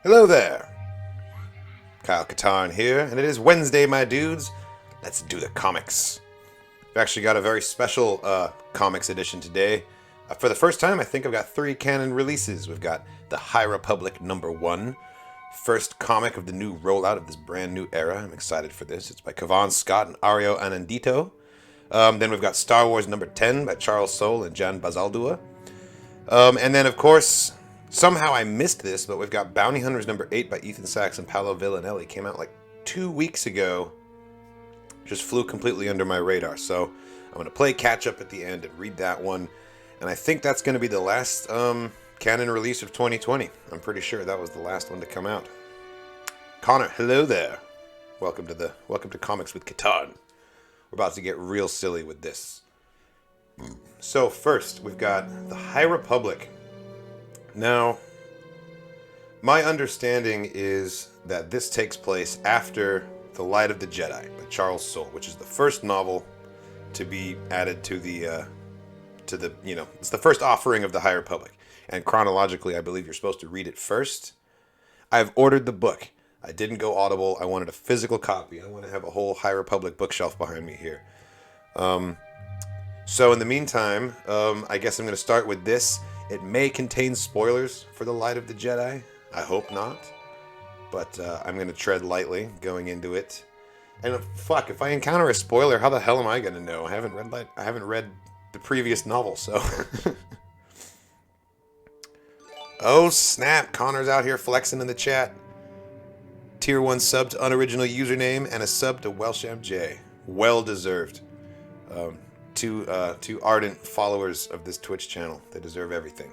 Hello there. Katarn here, and it is Wednesday, my dudes. Let's do the comics. We've actually got a very special comics edition today. For the first time, I think I've got 3 Canon releases. We've got the High Republic #1, first comic of the new rollout of this brand new era. I'm excited for this. It's by Cavan Scott and Ario Anandito. Then we've got Star Wars #10 by Charles Soule and Jan Bazaldua. And then, of course, somehow I missed this, but we've got Bounty Hunters #8 by Ethan Sachs and Paolo Villanelli. Came out like 2 weeks ago. Just flew completely under my radar. So I'm going to play catch up at the end and read that one. And I think that's going to be the last Canon release of 2020. I'm pretty sure that was the last one to come out. Connor, hello there. Welcome to Comics with Katarn. We're about to get real silly with this. So first, we've got the High Republic. Now, my understanding is that this takes place after The Light of the Jedi by Charles Soule, which is the first novel to be added to the it's the first offering of the High Republic. And chronologically, I believe you're supposed to read it first. I've ordered the book. I didn't go Audible. I wanted a physical copy. I want to have a whole High Republic bookshelf behind me here. So in the meantime, I guess I'm going to start with this. It may contain spoilers for The Light of the Jedi. I hope not. But I'm going to tread lightly going into it. And fuck, if I encounter a spoiler, how the hell am I going to know? I haven't read the previous novel, so... Oh snap, Connor's out here flexing in the chat. Tier 1 sub to unoriginal username and a sub to Welsham J. Well deserved. Two ardent followers of this Twitch channel. They deserve everything.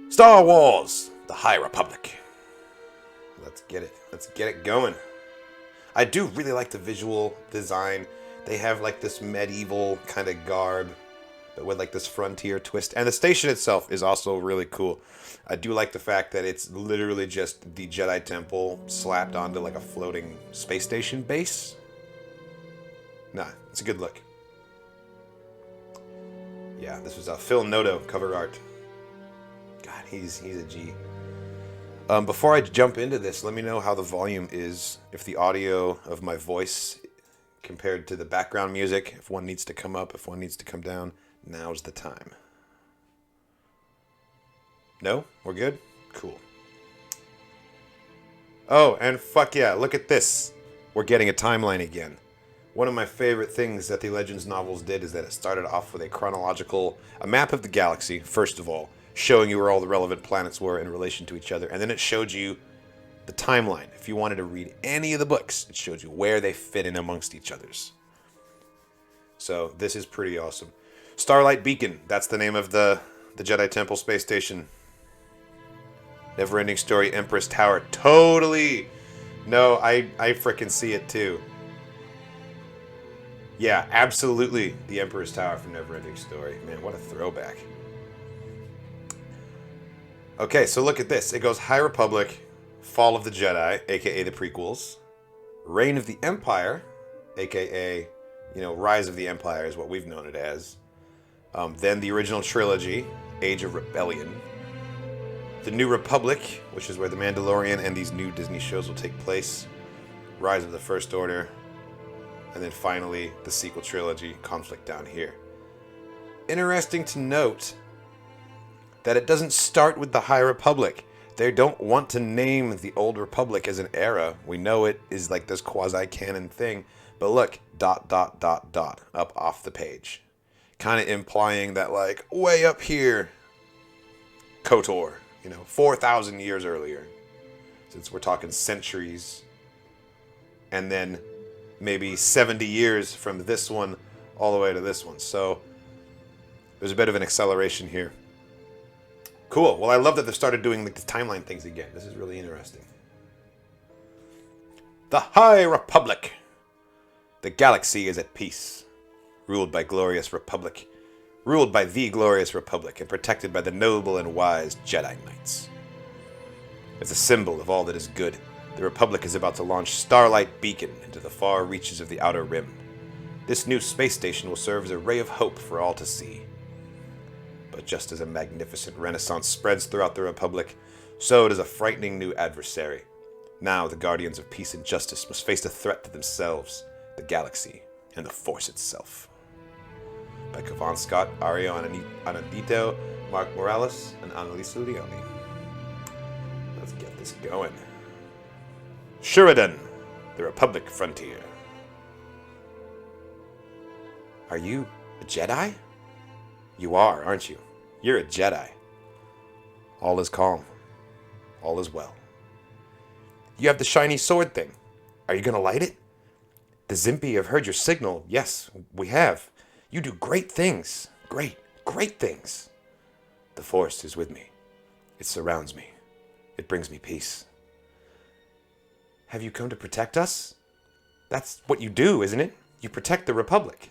Star Wars, the High Republic. Let's get it. Let's get it going. I do really like the visual design. They have like this medieval kind of garb, but with like this frontier twist. And the station itself is also really cool. I do like the fact that it's literally just the Jedi Temple slapped onto like a floating space station base. Nah, it's a good look. Yeah, this was Phil Noto cover art. God, he's a G. Before I jump into this, let me know how the volume is. If the audio of my voice compared to the background music, if one needs to come up, if one needs to come down, now's the time. No? We're good? Cool. Oh, and fuck yeah, look at this. We're getting a timeline again. One of my favorite things that the Legends novels did is that it started off with a map of the galaxy, first of all, showing you where all the relevant planets were in relation to each other, and then it showed you the timeline. If you wanted to read any of the books, it showed you where they fit in amongst each other's. So this is pretty awesome. Starlight Beacon, that's the name of the Jedi Temple space station. Neverending Story, Empress Tower, totally! No, I frickin' see it too. Yeah, absolutely the Emperor's Tower from Neverending Story. Man, what a throwback. Okay, so look at this. It goes High Republic, Fall of the Jedi, aka the prequels, Reign of the Empire, aka, Rise of the Empire is what we've known it as. Then the original trilogy, Age of Rebellion. The New Republic, which is where The Mandalorian and these new Disney shows will take place. Rise of the First Order. And then finally, the sequel trilogy, Conflict Down Here. Interesting to note that it doesn't start with the High Republic. They don't want to name the Old Republic as an era. We know it is like this quasi-canon thing. But look, ... up off the page. Kind of implying that, like, way up here, KOTOR, 4,000 years earlier. Since we're talking centuries. And then maybe 70 years from this one all the way to this one. So there's a bit of an acceleration here. Cool. Well, I love that they've started doing the timeline things again. This is really interesting. The High Republic. The galaxy is at peace. Ruled by the glorious Republic, and protected by the noble and wise Jedi Knights. As a symbol of all that is good, the Republic is about to launch Starlight Beacon into the far reaches of the Outer Rim. This new space station will serve as a ray of hope for all to see. But just as a magnificent renaissance spreads throughout the Republic, So it is a frightening new adversary. Now the Guardians of Peace and Justice must face a threat to themselves, the galaxy, and the Force itself. By Kevon Scott, Ario Anadito, Mark Morales, and Annalisa Leone. Let's get this going. Shuridan, the Republic Frontier. Are you a Jedi? You are, aren't you? You're a Jedi. All is calm. All is well. You have the shiny sword thing. Are you going to light it? The Zimpi have heard your signal. Yes, we have. You do great things. Great things. The Force is with me. It surrounds me. It brings me peace. Have you come to protect us? That's what you do, isn't it? You protect the Republic.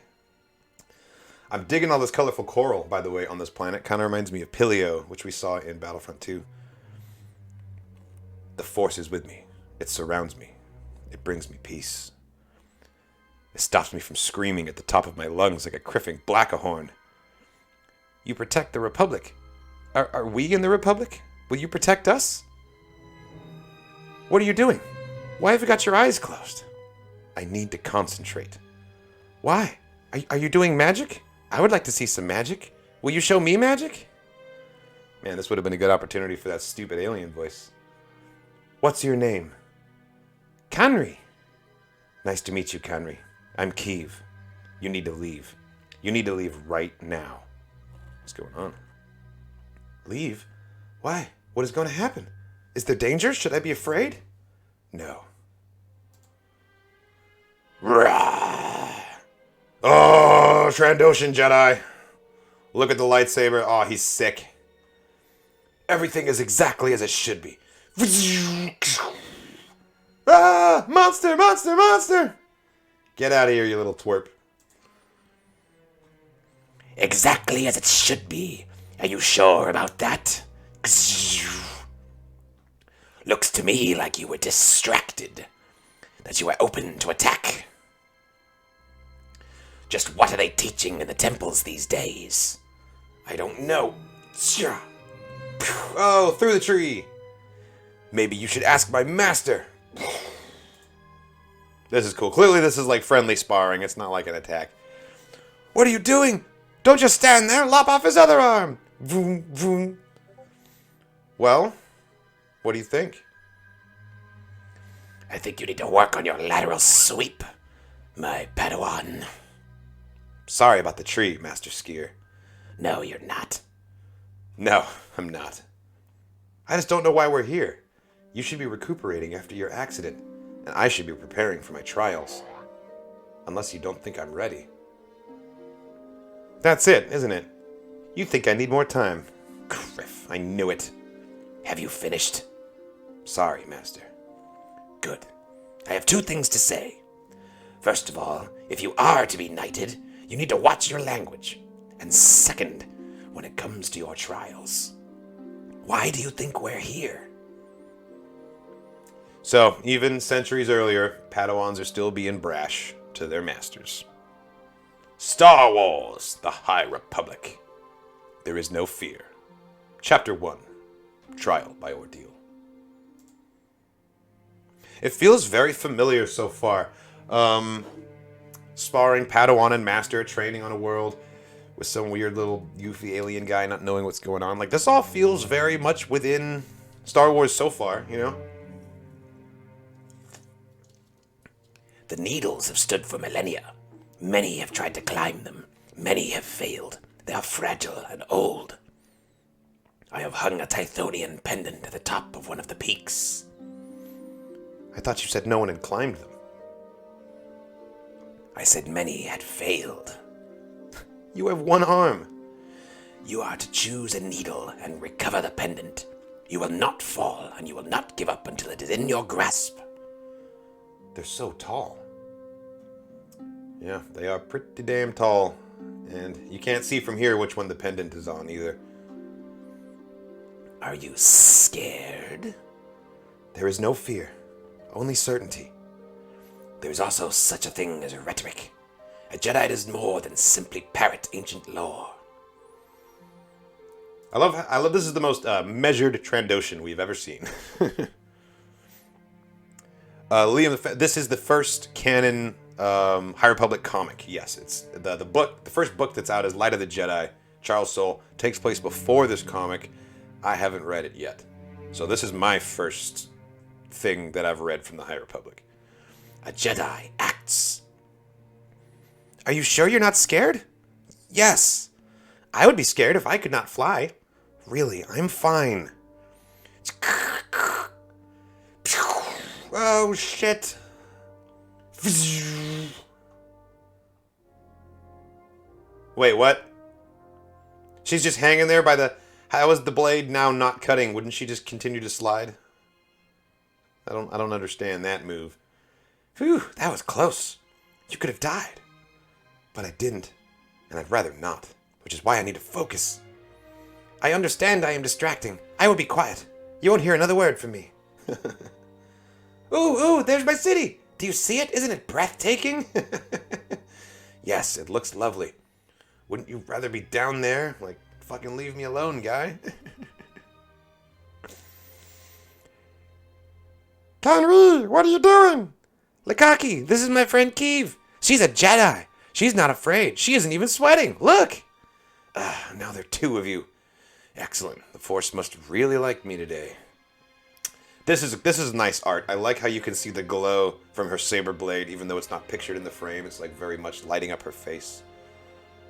I'm digging all this colorful coral, by the way, on this planet. Kind of reminds me of Pilio, which we saw in Battlefront 2. The Force is with me. It surrounds me. It brings me peace. It stops me from screaming at the top of my lungs like a criffing blackahorn. You protect the Republic. Are we in the Republic? Will you protect us? What are you doing? Why have you got your eyes closed? I need to concentrate. Why? Are you doing magic? I would like to see some magic. Will you show me magic? Man, this would have been a good opportunity for that stupid alien voice. What's your name? Kanri. Nice to meet you, Kanri. I'm Keeve. You need to leave. You need to leave right now. What's going on? Leave? Why? What is going to happen? Is there danger? Should I be afraid? No. Rah! Oh, Trandoshan Jedi. Look at the lightsaber. Oh, he's sick. Everything is exactly as it should be. Ah! Monster! Monster! Monster! Get out of here, you little twerp. Exactly as it should be. Are you sure about that? Looks to me like you were distracted. That you were open to attack. Just what are they teaching in the temples these days? I don't know. Oh, through the tree. Maybe you should ask my master. This is cool. Clearly this is like friendly sparring. It's not like an attack. What are you doing? Don't just stand there. Lop off his other arm. Vroom, vroom. Well, what do you think? I think you need to work on your lateral sweep, my Padawan. Sorry about the tree, Master Skier. No, you're not. No, I'm not. I just don't know why we're here. You should be recuperating after your accident, and I should be preparing for my trials. Unless you don't think I'm ready. That's it, isn't it? You think I need more time. Criff, I knew it. Have you finished? Sorry, Master. Good. I have two things to say. First of all, if you are to be knighted, you need to watch your language. And second, when it comes to your trials, why do you think we're here? So, even centuries earlier, Padawans are still being brash to their masters. Star Wars, the High Republic. There is no fear. Chapter 1, Trial by Ordeal. It feels very familiar so far. Sparring Padawan and Master, training on a world with some weird little goofy alien guy not knowing what's going on. Like, this all feels very much within Star Wars so far, you know? The needles have stood for millennia. Many have tried to climb them. Many have failed. They are fragile and old. I have hung a Tythonian pendant at the top of one of the peaks. I thought you said no one had climbed them. I said many had failed. You have one arm. You are to choose a needle and recover the pendant. You will not fall, and you will not give up until it is in your grasp. They're so tall. Yeah, they are pretty damn tall. And you can't see from here which one the pendant is on either. Are you scared? There is no fear, only certainty. There's also such a thing as rhetoric. A Jedi does more than simply parrot ancient lore. I love this is the most measured Trandoshan we've ever seen. Liam, this is the first canon High Republic comic. Yes, it's the book. The first book that's out is Light of the Jedi. Charles Soule takes place before this comic. I haven't read it yet, so this is my first thing that I've read from the High Republic. A Jedi acts. Are you sure you're not scared? Yes. I would be scared if I could not fly. Really, I'm fine. Oh, shit. Wait, what? She's just hanging there by the... How is the blade now not cutting? Wouldn't she just continue to slide? I don't understand that move. Phew, that was close. You could have died. But I didn't, and I'd rather not, which is why I need to focus. I understand I am distracting. I will be quiet. You won't hear another word from me. Ooh, there's my city. Do you see it? Isn't it breathtaking? Yes, it looks lovely. Wouldn't you rather be down there? Like, fucking leave me alone, guy. Henry, what are you doing? Lekaki, this is my friend Keeve. She's a Jedi. She's not afraid. She isn't even sweating. Look. Now there are two of you. Excellent. The Force must really like me today. This is nice art. I like how you can see the glow from her saber blade, even though it's not pictured in the frame. It's like very much lighting up her face.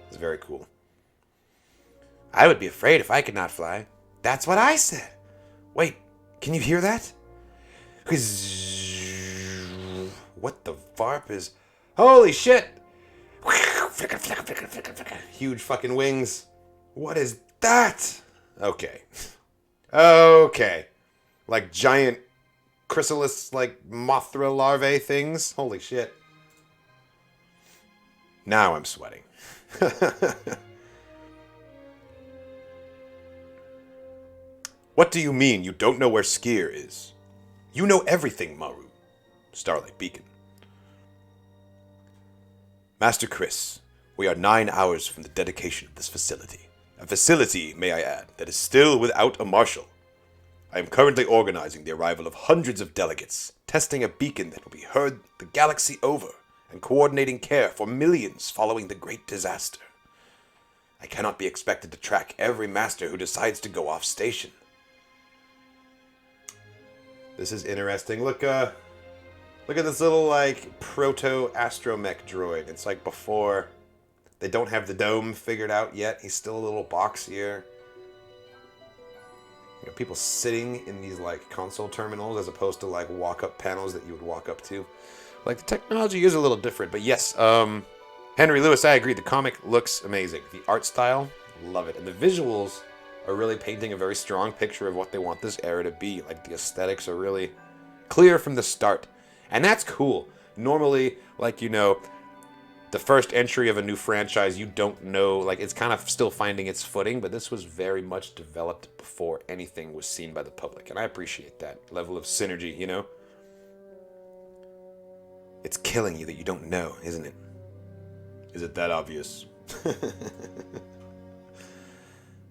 It's very cool. I would be afraid if I could not fly. That's what I said. Wait, can you hear that? What the farp is... Holy shit! Huge fucking wings. What is that? Okay. Okay. Like giant chrysalis, like Mothra larvae things. Holy shit. Now I'm sweating. What do you mean you don't know where Skier is? You know everything, Maru. Starlight Beacon. Master Chris, we are 9 hours from the dedication of this facility. A facility, may I add, that is still without a marshal. I am currently organizing the arrival of hundreds of delegates, testing a beacon that will be heard the galaxy over, and coordinating care for millions following the great disaster. I cannot be expected to track every master who decides to go off station. This is interesting. Look at this little, like, proto-astromech droid. It's like before... They don't have the dome figured out yet. He's still a little box here. You know, people sitting in these, like, console terminals as opposed to, like, walk-up panels that you would walk up to. Like, the technology is a little different. But yes, Henry Lewis, I agree. The comic looks amazing. The art style, love it. And the visuals are really painting a very strong picture of what they want this era to be. Like, the aesthetics are really clear from the start. And that's cool. Normally, like, you know... The first entry of a new franchise, you don't know, like, it's kind of still finding its footing, but this was very much developed before anything was seen by the public, and I appreciate that level of synergy, you know? It's killing you that you don't know, isn't it? Is it that obvious?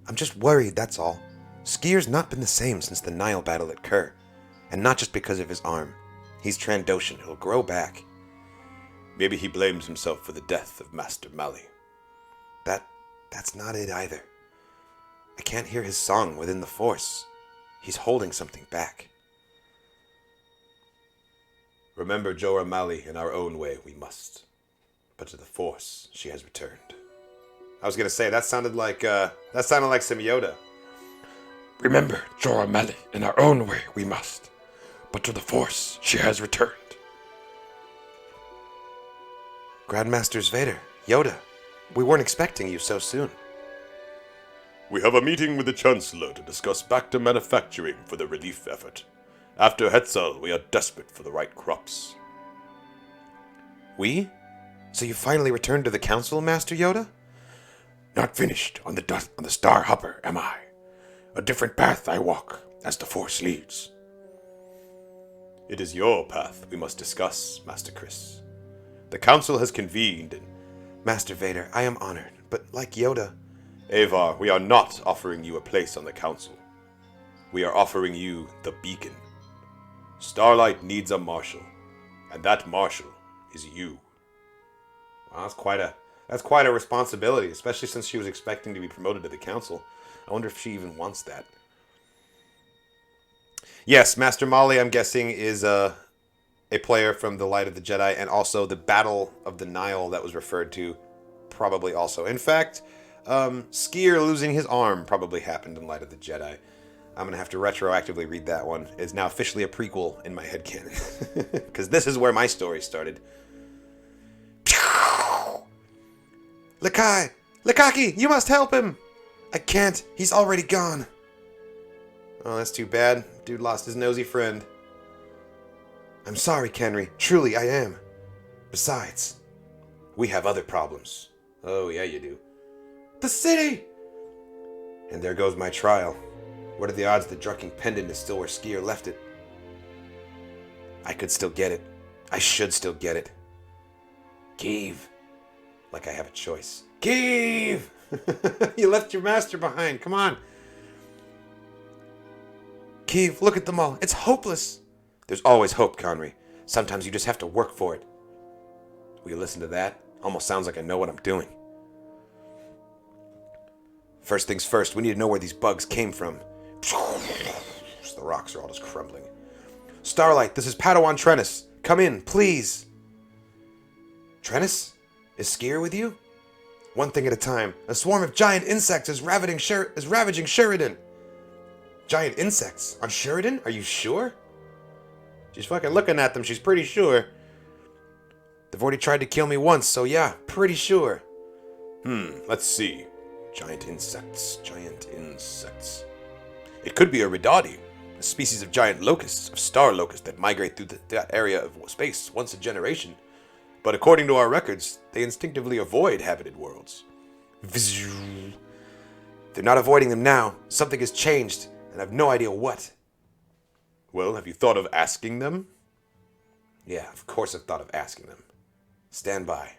I'm just worried, that's all. Skier's not been the same since the Nile battle at Kerr, and not just because of his arm. He's Trandoshan, he'll grow back. Maybe he blames himself for the death of Master Mali. That's not it either. I can't hear his song within the Force. He's holding something back. Remember Jorah Mali in our own way we must. But to the Force she has returned. I was gonna say that sounded like some Yoda. Remember Jorah Mali in our own way we must. But to the Force she has returned. Grandmasters Vader, Yoda, we weren't expecting you so soon. We have a meeting with the Chancellor to discuss Bacta manufacturing for the relief effort. After Hetzal, we are desperate for the right crops. We? So you finally returned to the Council, Master Yoda? Not finished on the Star Hopper, am I? A different path I walk, as the Force leads. It is your path we must discuss, Master Chris. The Council has convened and... Master Vader, I am honored, but like Yoda, Avar, we are not offering you a place on the council. We are offering you the beacon. Starlight needs a marshal, and that marshal is you. Wow, that's quite a responsibility, especially since she was expecting to be promoted to the council. I wonder if she even wants that. Yes, Master Molly, I'm guessing, is a player from the Light of the Jedi, and also the Battle of the Nile that was referred to, probably also. In fact, Skier losing his arm probably happened in Light of the Jedi. I'm going to have to retroactively read that one. It's now officially a prequel in my headcanon. Because this is where my story started. Lakai! Lakaki, you must help him! I can't. He's already gone. Oh, that's too bad. Dude lost his nosy friend. I'm sorry, Kenry. Truly, I am. Besides, we have other problems. Oh, yeah, you do. The city! And there goes my trial. What are the odds the Drucking Pendant is still where Skier left it? I could still get it. I should still get it. Keeve. Like I have a choice. Keeve! You left your master behind. Come on. Keeve, look at them all. It's hopeless. There's always hope, Conry. Sometimes you just have to work for it. Will you listen to that? Almost sounds like I know what I'm doing. First things first, we need to know where these bugs came from. The rocks are all just crumbling. Starlight, this is Padawan Trennis. Come in, please. Trennis? Is Skier with you? One thing at a time. A swarm of giant insects is ravaging Sheridan. Giant insects? On Sheridan? Are you sure? She's fucking looking at them. She's pretty sure. They've already tried to kill me once, so yeah, pretty sure. Let's see. Giant insects. It could be a Ridadi, a species of giant locusts, of star locusts that migrate through that area of space once a generation. But according to our records, they instinctively avoid habited worlds. They're not avoiding them now. Something has changed, and I have no idea what. Well, have you thought of asking them? Yeah, of course I've thought of asking them. Stand by.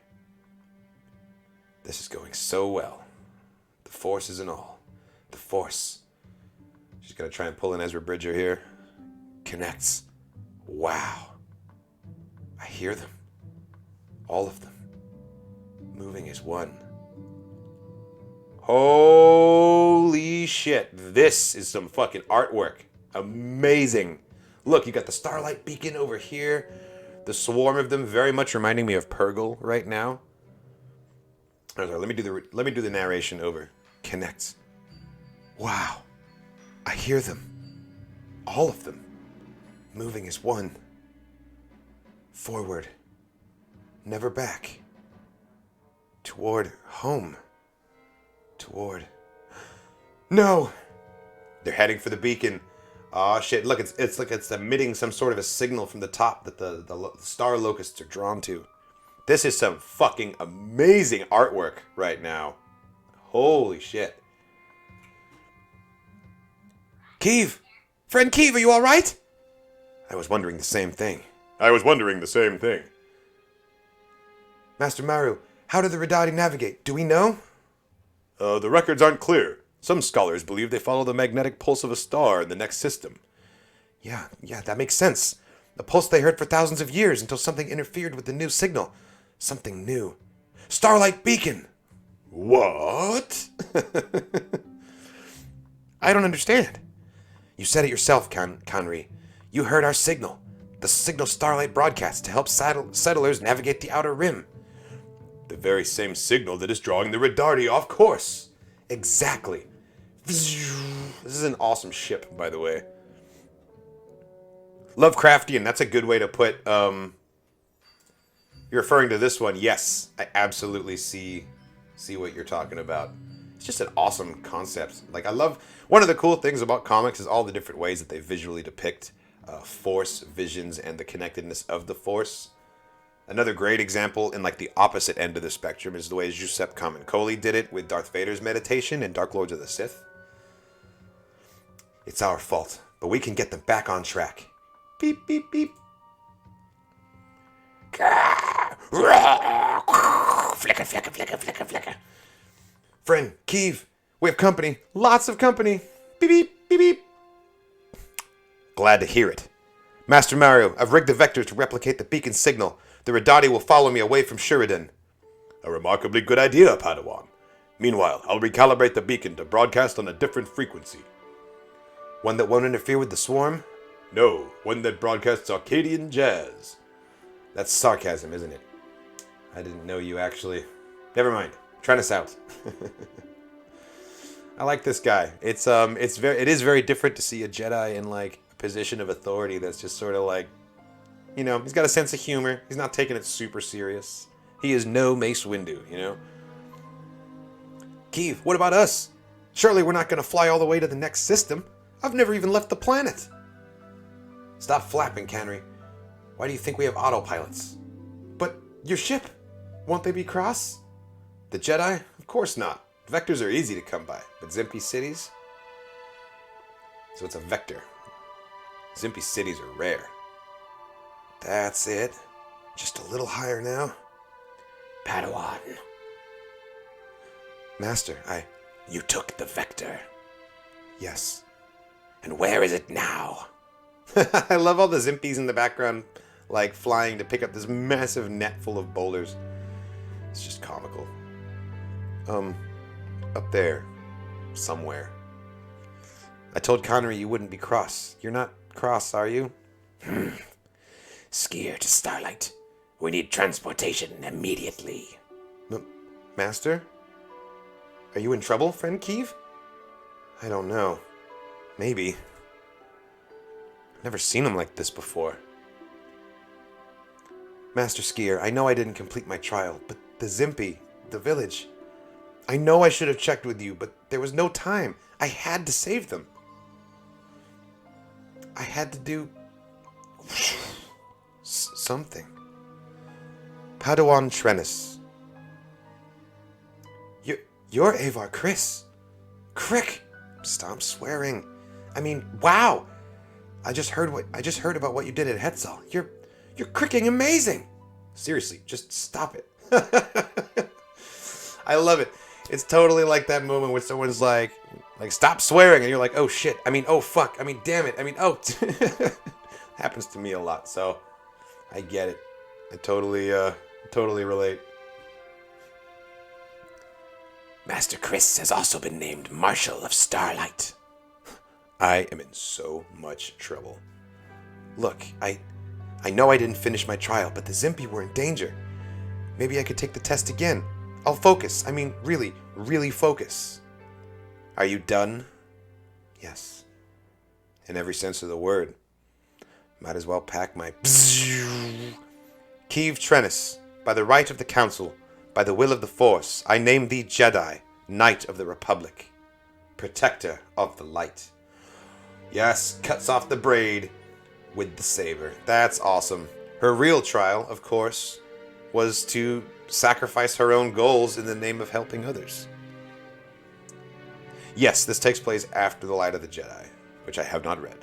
This is going so well. The Force is in all. The Force. She's gonna try and pull in Ezra Bridger here. Connects. Wow. I hear them. All of them. Moving as one. Holy shit. This is some fucking artwork. Amazing. Look, you got the Starlight beacon over here. The swarm of them very much reminding me of Purgle right now. Right, let me do the narration over. Connects. Wow. I hear them. All of them. Moving as one. Forward. Never back. Toward home. Toward... No! They're heading for the beacon. Aw, shit. Look, it's like it's emitting some sort of a signal from the top that the star locusts are drawn to. This is some fucking amazing artwork right now. Holy shit. Keeve! Friend Keeve, are you alright? I was wondering the same thing. Master Maru, how do the Ridadi navigate? Do we know? The records aren't clear. Some scholars believe they follow the magnetic pulse of a star in the next system. Yeah, that makes sense. The pulse they heard for thousands of years until something interfered with the new signal. Something new. Starlight beacon! What? I don't understand. You said it yourself, Conry. You heard our signal. The signal Starlight broadcasts to help settlers navigate the Outer Rim. The very same signal that is drawing the Ridadi off course. Exactly. This is an awesome ship, by the way. Lovecraftian, that's a good way to put, You're referring to this one. Yes, I absolutely see what you're talking about. It's just an awesome concept. Like, I love... One of the cool things about comics is all the different ways that they visually depict Force visions and the connectedness of the Force. Another great example in, like, the opposite end of the spectrum is the way Giuseppe Camuncoli did it with Darth Vader's meditation in Dark Lords of the Sith. It's our fault, but we can get them back on track. Beep, beep, beep. Flicker, flicker, flicker, flicker, flicker. Friend, Keeve, We have company. Lots of company. Beep, beep, beep, beep. Glad to hear it. Master Mario, I've rigged the vectors to replicate the beacon signal. The Radati will follow me away from Shuridan. A remarkably good idea, Padawan. Meanwhile, I'll recalibrate the beacon to broadcast on a different frequency. One that won't interfere with the swarm? No, one that broadcasts Arcadian jazz. That's sarcasm, isn't it? I didn't know you actually... Never mind. Try this out. I like this guy. It is very different to see a Jedi in like a position of authority that's just sort of like, you know, he's got a sense of humor. He's not taking it super serious. He is no Mace Windu, you know. Keeve, what about us? Surely we're not going to fly all the way to the next system. I've never even left the planet. Stop flapping, Canry. Why do you think we have autopilots? But your ship, won't they be cross? The Jedi? Of course not. Vectors are easy to come by, but Zimpy cities? So it's a vector. Zimpy cities are rare. That's it. Just a little higher now. Padawan. Master, You took the vector. Yes. And where is it now? I love all the Zimpies in the background, like flying to pick up this massive net full of boulders. It's just comical. Up there. Somewhere. I told Connery you wouldn't be cross. You're not cross, are you? Skier to Starlight. We need transportation immediately. Master? Are you in trouble, friend Keeve? I don't know. Maybe. I've never seen him like this before. Master Skier, I know I didn't complete my trial, but the Zimpy, the village... I know I should have checked with you, but there was no time. I had to save them. I had to do... something. Padawan Trennis. You're Avar Chris. Crick! Stop swearing. I mean, wow! I just heard about what you did at Hetzal. You're cricking amazing! Seriously, just stop it. I love it. It's totally like that moment where someone's like stop swearing, and you're like, oh shit. I mean, oh fuck. I mean, damn it. I mean, oh. Happens to me a lot, so I get it. I totally relate. Master Chris has also been named Marshal of Starlight. I am in so much trouble. Look, I know I didn't finish my trial, but the Zimpy were in danger. Maybe I could take the test again. I'll focus. I mean, really, really focus. Are you done? Yes. In every sense of the word. Might as well pack my... Keeve Trennis, by the right of the Council, by the will of the Force, I name thee Jedi, Knight of the Republic, Protector of the Light. Yes, cuts off the braid with the saber. That's awesome. Her real trial, of course, was to sacrifice her own goals in the name of helping others. Yes, this takes place after The Light of the Jedi, which I have not read.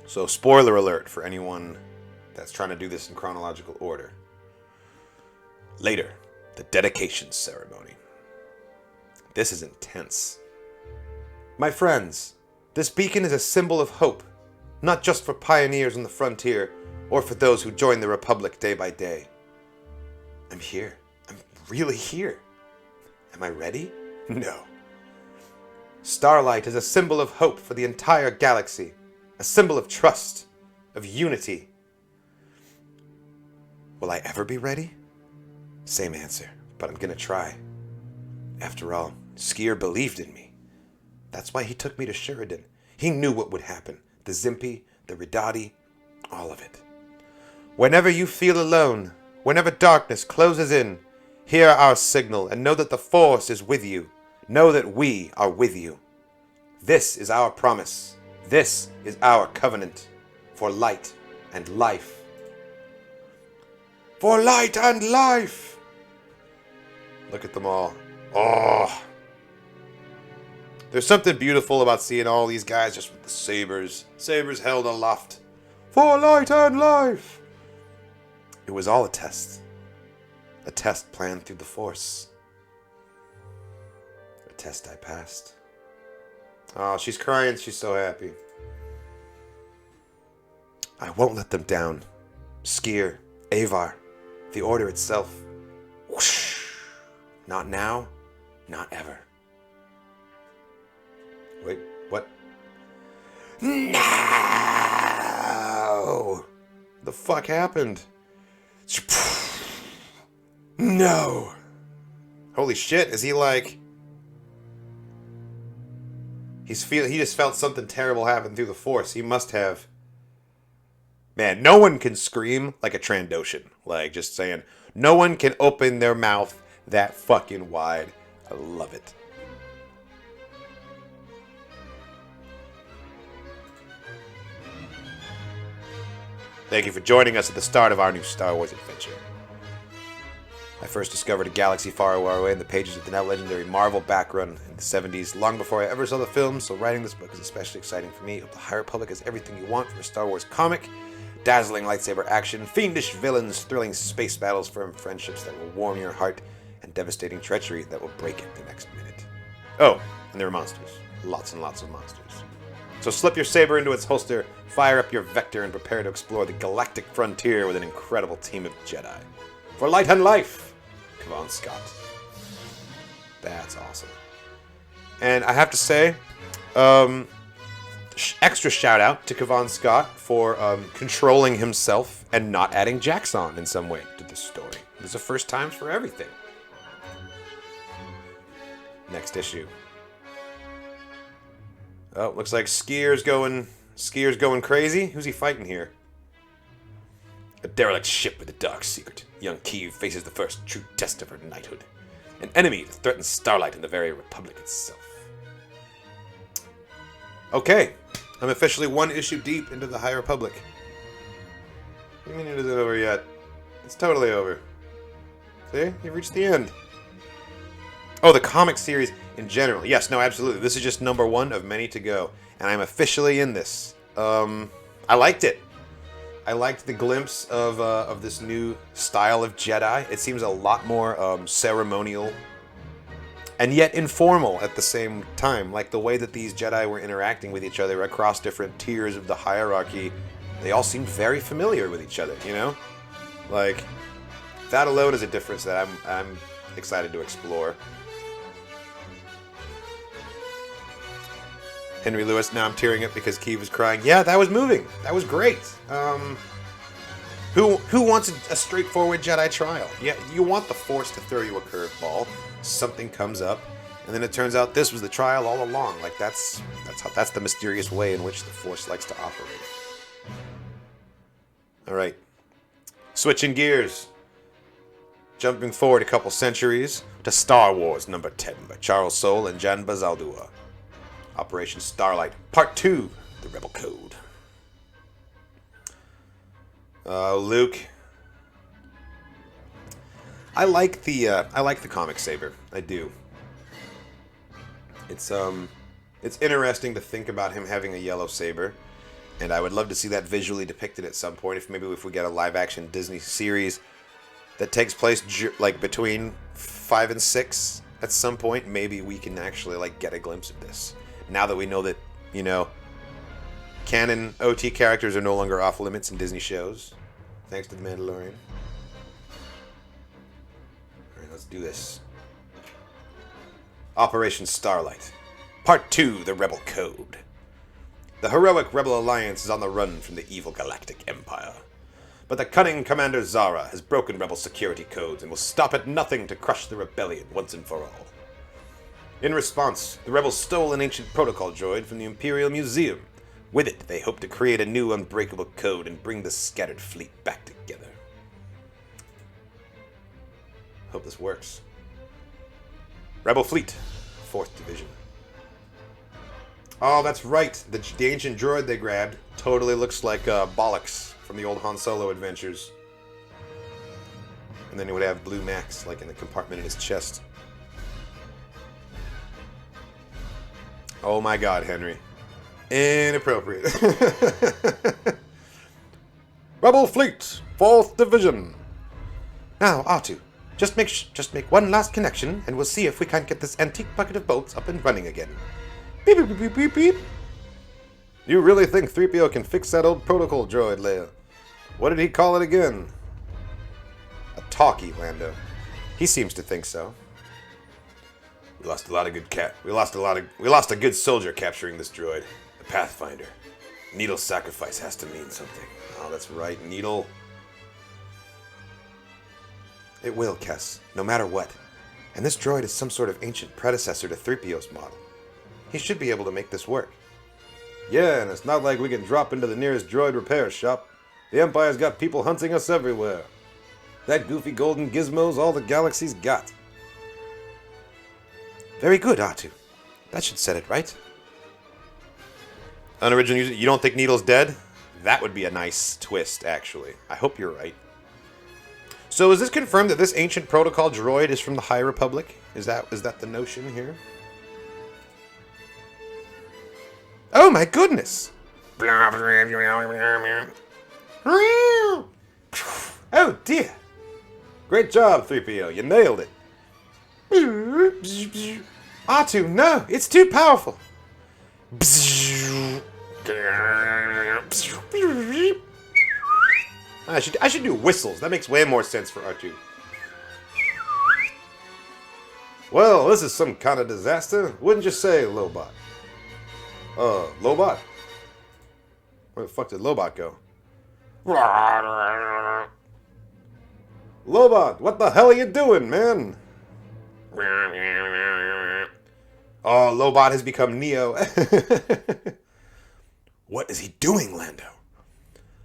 So, spoiler alert for anyone that's trying to do this in chronological order. Later, the dedication ceremony. This is intense. My friends, this beacon is a symbol of hope, not just for pioneers on the frontier, or for those who join the Republic day by day. I'm here. I'm really here. Am I ready? No. Starlight is a symbol of hope for the entire galaxy, a symbol of trust, of unity. Will I ever be ready? Same answer, but I'm gonna try. After all, Skier believed in me. That's why he took me to Shuridan. He knew what would happen. The Zimpy, the Ridati, all of it. Whenever you feel alone, whenever darkness closes in, hear our signal and know that the Force is with you. Know that we are with you. This is our promise. This is our covenant for light and life. For light and life! Look at them all. Oh! There's something beautiful about seeing all these guys just with the sabers. Sabers held aloft. For light and life! It was all a test. A test planned through the Force. test I passed. Oh, she's crying. She's so happy. I won't let them down. Skier, Avar, the Order itself. Whoosh. Not now, not ever. Wait, what? No! The fuck happened? No! Holy shit, is he like... He just felt something terrible happen through the Force. He must have... Man, no one can scream like a Trandoshan. Like, just saying. No one can open their mouth that fucking wide. I love it. Thank you for joining us at the start of our new Star Wars adventure. I first discovered a galaxy far away in the pages of the now legendary Marvel backrun in the 70s, long before I ever saw the film, so writing this book is especially exciting for me. The High Republic is everything you want from a Star Wars comic. Dazzling lightsaber action, fiendish villains, thrilling space battles, firm friendships that will warm your heart, and devastating treachery that will break it the next minute. Oh, and there are monsters. Lots and lots of monsters. So slip your saber into its holster, fire up your vector, and prepare to explore the galactic frontier with an incredible team of Jedi. For light and life, Kavan Scott. That's awesome. And I have to say, extra shout out to Kavan Scott for controlling himself and not adding Jaxon in some way to this story. There's a first time for everything. Next issue. Oh, looks like Skier's going crazy. Who's he fighting here? A derelict ship with a dark secret. Young Kiev faces the first true test of her knighthood. An enemy that threatens Starlight and the very Republic itself. Okay, I'm officially one issue deep into the High Republic. What do you mean it isn't over yet? It's totally over. See? You've reached the end. Oh, the comic series in general. Yes, no, absolutely. This is just number one of many to go. And I'm officially in this. I liked it. I liked the glimpse of this new style of Jedi. It seems a lot more ceremonial and yet informal at the same time. Like the way that these Jedi were interacting with each other across different tiers of the hierarchy. They all seemed very familiar with each other, you know? Like, that alone is a difference that I'm excited to explore. Henry Lewis, now I'm tearing up because Kiev was crying. Yeah, that was moving. That was great. Who wants a straightforward Jedi trial? Yeah, you want the Force to throw you a curveball. Something comes up, and then it turns out this was the trial all along. Like that's the mysterious way in which the Force likes to operate. All right, switching gears, jumping forward a couple centuries to Star Wars number 10 by Charles Soule and Jan Bazaldua. Operation Starlight, Part 2, The Rebel Code. Luke. I like the comic saber. I do. It's interesting to think about him having a yellow saber, and I would love to see that visually depicted at some point. If we get a live action Disney series that takes place like between 5 and 6 at some point, maybe we can actually like get a glimpse of this. Now that we know that, you know, canon OT characters are no longer off limits in Disney shows, thanks to The Mandalorian. Alright, let's do this. Operation Starlight. Part 2, The Rebel Code. The heroic Rebel Alliance is on the run from the evil Galactic Empire. But the cunning Commander Zara has broken Rebel security codes and will stop at nothing to crush the rebellion once and for all. In response, the rebels stole an ancient protocol droid from the Imperial Museum. With it, they hope to create a new unbreakable code and bring the scattered fleet back together. Hope this works. Rebel Fleet, 4th Division. Oh, that's right. The ancient droid they grabbed totally looks like Bollocks from the old Han Solo adventures. And then he would have blue Max, like in the compartment in his chest. Oh my god, Henry. Inappropriate. Rebel Fleet, 4th Division. Now, R2, Just make one last connection, and we'll see if we can't get this antique bucket of bolts up and running again. Beep, beep, beep, beep, beep, beep. You really think 3PO can fix that old protocol droid, Leia? What did he call it again? A talkie, Lando. He seems to think so. We lost a lot of good we lost a good soldier capturing this droid. The Pathfinder. Needle's sacrifice has to mean something. Oh, that's right, Needle. It will, Kess, no matter what. And this droid is some sort of ancient predecessor to 3PO's model. He should be able to make this work. Yeah, and it's not like we can drop into the nearest droid repair shop. The Empire's got people hunting us everywhere. That goofy golden gizmo's all the galaxy's got. Very good, R2. That should set it right. Unoriginal user, you don't think Needle's dead? That would be a nice twist, actually. I hope you're right. So is this confirmed that this ancient protocol droid is from the High Republic? Is that the notion here? Oh my goodness! Oh dear! Great job, 3PO. You nailed it. R2, no! It's too powerful! I should do whistles. That makes way more sense for R2. Well, this is some kind of disaster. Wouldn't you say, Lobot? Lobot? Where the fuck did Lobot go? Lobot, what the hell are you doing, man? Oh, Lobot has become Neo. What is he doing, Lando?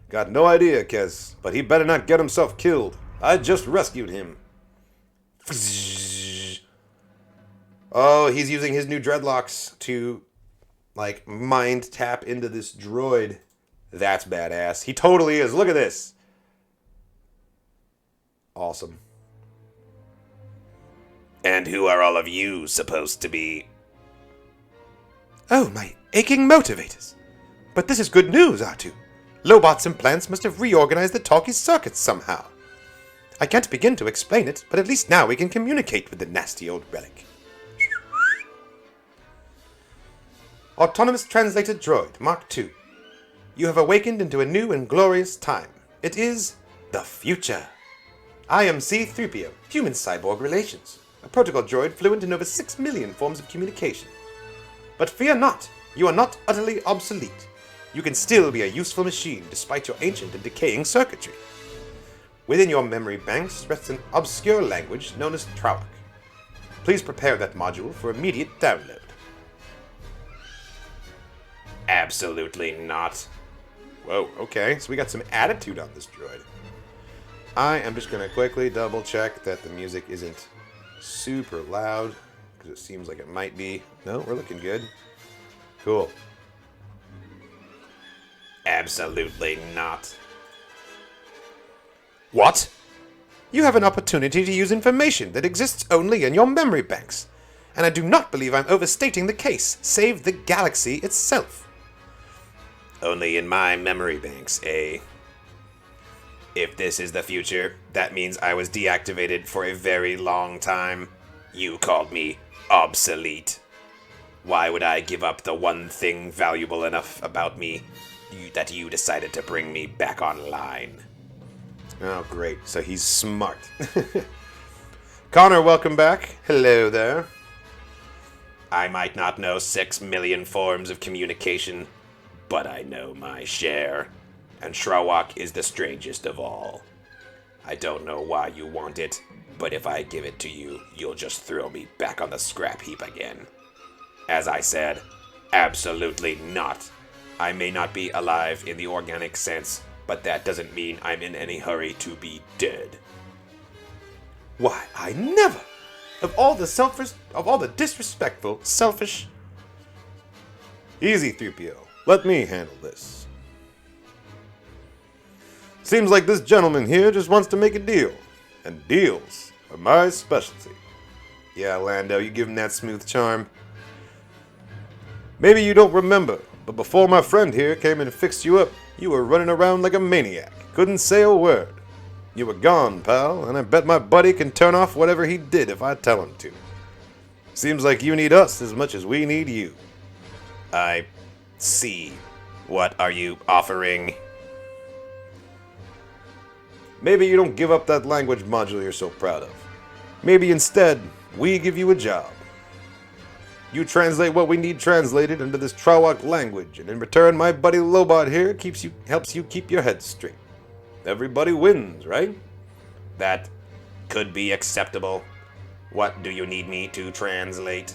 Got no idea, Kez, but he better not get himself killed. I just rescued him. Oh, he's using his new dreadlocks to, like, mind tap into this droid. That's badass. He totally is. Look at this. Awesome. And who are all of you supposed to be? Oh, my aching motivators. But this is good news, R2. Lobot's implants must have reorganized the talkie's circuits somehow. I can't begin to explain it, but at least now we can communicate with the nasty old relic. Autonomous Translated Droid, Mark II. You have awakened into a new and glorious time. It is the future. I am C-3PO, Human-Cyborg Relations, a protocol droid fluent in over 6 million forms of communication. But fear not, you are not utterly obsolete. You can still be a useful machine despite your ancient and decaying circuitry. Within your memory banks rests an obscure language known as Trawak. Please prepare that module for immediate download. Absolutely not. Whoa, okay, so we got some attitude on this droid. I am just going to quickly double check that the music isn't super loud, because it seems like it might be. No, we're looking good. Cool. Absolutely not. What? You have an opportunity to use information that exists only in your memory banks, and I do not believe I'm overstating the case. Save the galaxy itself. Only in my memory banks, eh? If this is the future, that means I was deactivated for a very long time. You called me obsolete. Why would I give up the one thing valuable enough about me that you decided to bring me back online? Oh, great. So he's smart. Connor, welcome back. Hello there. I might not know 6 million forms of communication, but I know my share, and Trawak is the strangest of all. I don't know why you want it, but if I give it to you, you'll just throw me back on the scrap heap again. As I said, absolutely not. I may not be alive in the organic sense, but that doesn't mean I'm in any hurry to be dead. Why, I never! Of all the disrespectful, selfish... Easy, 3PO. Let me handle this. Seems like this gentleman here just wants to make a deal. And deals are my specialty. Yeah, Lando, you give him that smooth charm. Maybe you don't remember, but before my friend here came and fixed you up, you were running around like a maniac. Couldn't say a word. You were gone, pal, and I bet my buddy can turn off whatever he did if I tell him to. Seems like you need us as much as we need you. I see. What are you offering? Maybe you don't give up that language module you're so proud of. Maybe instead, we give you a job. You translate what we need translated into this Trawok language, and in return, my buddy Lobot here helps you keep your head straight. Everybody wins, right? That could be acceptable. What do you need me to translate?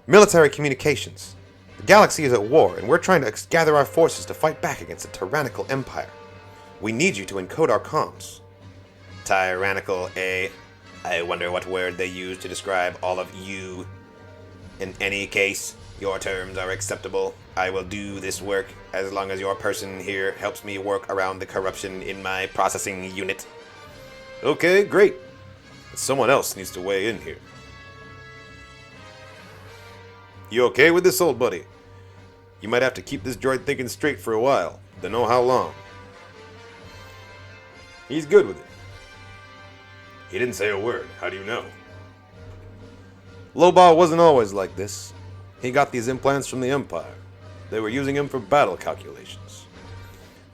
Military communications. The galaxy is at war, and we're trying to gather our forces to fight back against a tyrannical empire. We need you to encode our comms. Tyrannical, eh? I wonder what word they use to describe all of you. In any case, your terms are acceptable. I will do this work as long as your person here helps me work around the corruption in my processing unit. Okay, great. But someone else needs to weigh in here. You okay with this, old buddy? You might have to keep this droid thinking straight for a while. Don't know how long. He's good with it. He didn't say a word. How do you know? Lobot wasn't always like this. He got these implants from the Empire. They were using him for battle calculations.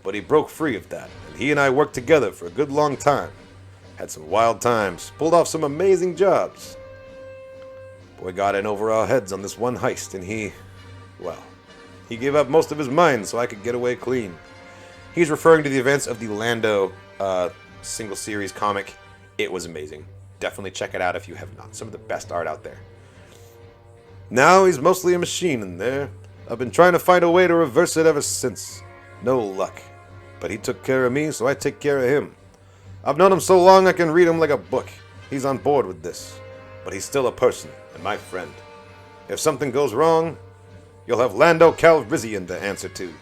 But he broke free of that, and he and I worked together for a good long time. Had some wild times, pulled off some amazing jobs. Boy got in over our heads on this one heist, and he gave up most of his mind so I could get away clean. He's referring to the events of the Lando single series comic. It was amazing. Definitely check it out if you have not. Some of the best art out there. Now he's mostly a machine in there. I've been trying to find a way to reverse it ever since. No luck. But he took care of me, so I take care of him. I've known him so long I can read him like a book. He's on board with this. But he's still a person, and my friend. If something goes wrong, you'll have Lando Calrissian to answer to.